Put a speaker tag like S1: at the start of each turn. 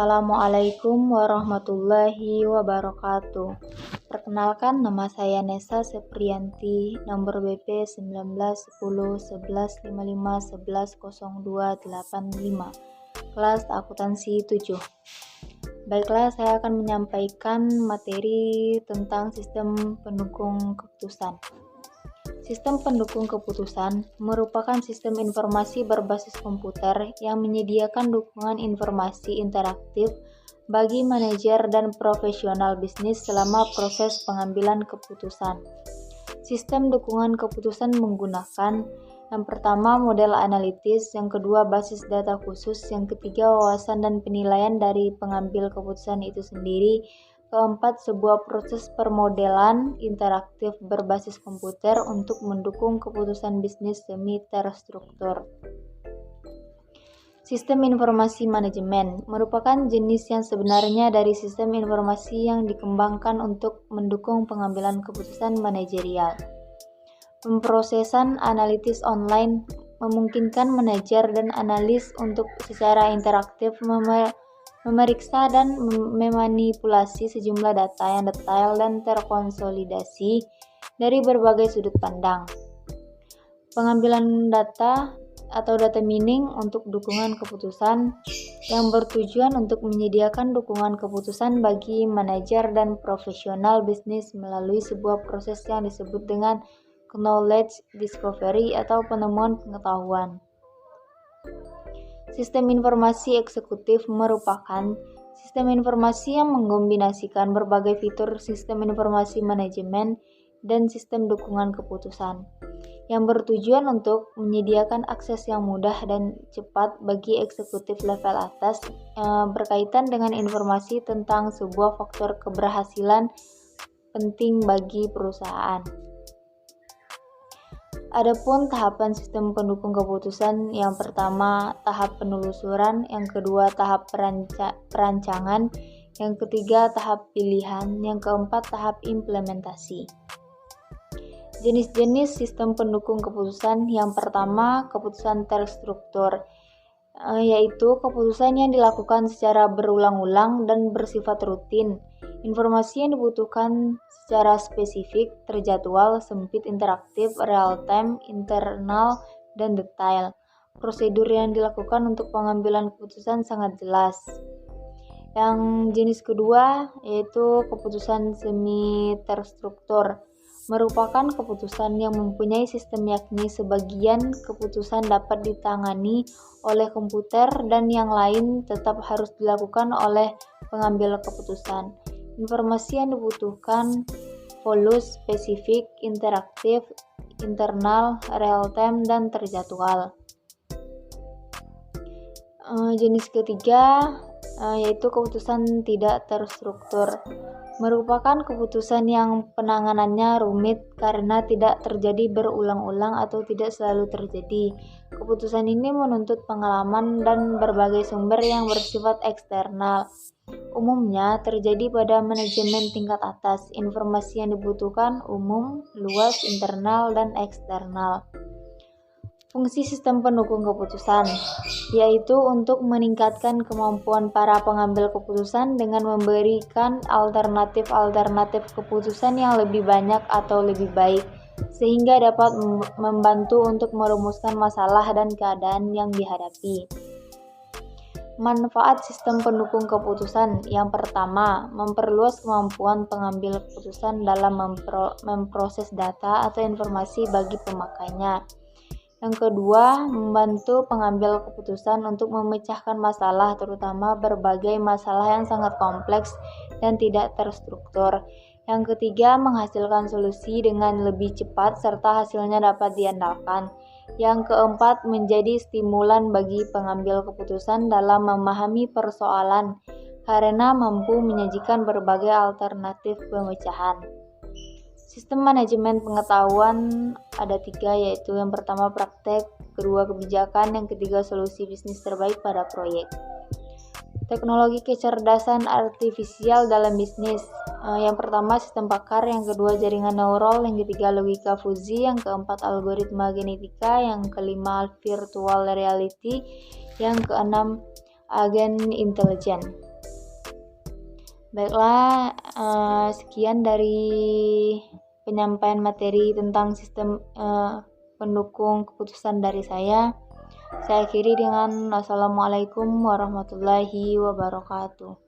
S1: Assalamualaikum warahmatullahi wabarakatuh. Perkenalkan, nama saya Nesa Seprianti, nomor BP 19101155110285, kelas akuntansi 7. Baiklah, saya akan menyampaikan materi tentang sistem pendukung keputusan. Sistem pendukung keputusan merupakan sistem informasi berbasis komputer yang menyediakan dukungan informasi interaktif bagi manajer dan profesional bisnis selama proses pengambilan keputusan. Sistem dukungan keputusan menggunakan yang pertama model analitis, yang kedua basis data khusus, yang ketiga wawasan dan penilaian dari pengambil keputusan itu sendiri, keempat sebuah proses permodelan interaktif berbasis komputer untuk mendukung keputusan bisnis semi terstruktur. Sistem informasi manajemen merupakan jenis yang sebenarnya dari sistem informasi yang dikembangkan untuk mendukung pengambilan keputusan manajerial. Pemrosesan analitis online memungkinkan manajer dan analis untuk secara interaktif memeriksa dan memanipulasi sejumlah data yang detail dan terkonsolidasi dari berbagai sudut pandang. Pengambilan data atau data mining untuk dukungan keputusan yang bertujuan untuk menyediakan dukungan keputusan bagi manajer dan profesional bisnis melalui sebuah proses yang disebut dengan knowledge discovery atau penemuan pengetahuan. Sistem informasi eksekutif merupakan sistem informasi yang mengkombinasikan berbagai fitur sistem informasi manajemen dan sistem dukungan keputusan, yang bertujuan untuk menyediakan akses yang mudah dan cepat bagi eksekutif level atas berkaitan dengan informasi tentang sebuah faktor keberhasilan penting bagi perusahaan. Adapun tahapan sistem pendukung keputusan, yang pertama tahap penelusuran, yang kedua tahap perancangan, yang ketiga tahap pilihan, yang keempat tahap implementasi. Jenis-jenis sistem pendukung keputusan, yang pertama keputusan terstruktur, yaitu keputusan yang dilakukan secara berulang-ulang dan bersifat rutin. Informasi yang dibutuhkan secara spesifik, terjadwal, sempit, interaktif, real-time, internal, dan detail. Prosedur yang dilakukan untuk pengambilan keputusan sangat jelas. Yang jenis kedua yaitu keputusan semi terstruktur, merupakan keputusan yang mempunyai sistem, yakni sebagian keputusan dapat ditangani oleh komputer dan yang lain tetap harus dilakukan oleh pengambil keputusan. Informasi yang dibutuhkan volus, spesifik, interaktif, internal, real-time, dan terjadwal. Jenis ketiga yaitu keputusan tidak terstruktur, merupakan keputusan yang penanganannya rumit karena tidak terjadi berulang-ulang atau tidak selalu terjadi. Keputusan ini menuntut pengalaman dan berbagai sumber yang bersifat eksternal. Umumnya terjadi pada manajemen tingkat atas. Informasi yang dibutuhkan umum, luas, internal, dan eksternal. Fungsi sistem pendukung keputusan yaitu untuk meningkatkan kemampuan para pengambil keputusan dengan memberikan alternatif keputusan yang lebih banyak atau lebih baik, sehingga dapat membantu untuk merumuskan masalah dan keadaan yang dihadapi. Manfaat sistem pendukung keputusan, yang pertama, memperluas kemampuan pengambil keputusan dalam memproses data atau informasi bagi pemakainya. Yang kedua, membantu pengambil keputusan untuk memecahkan masalah, terutama berbagai masalah yang sangat kompleks dan tidak terstruktur. Yang ketiga, menghasilkan solusi dengan lebih cepat serta hasilnya dapat diandalkan. Yang keempat, menjadi stimulan bagi pengambil keputusan dalam memahami persoalan karena mampu menyajikan berbagai alternatif pemecahan. Sistem manajemen pengetahuan ada 3, yaitu yang pertama praktek, kedua kebijakan, yang ketiga solusi bisnis terbaik pada proyek. Teknologi kecerdasan artifisial dalam bisnis, yang pertama sistem pakar, yang kedua jaringan neural, yang ketiga logika fuzzy, yang keempat algoritma genetika, yang kelima virtual reality, yang keenam agen intelijen. Baiklah, sekian dari penyampaian materi tentang sistem pendukung keputusan dari saya. Saya akhiri dengan Assalamualaikum warahmatullahi wabarakatuh.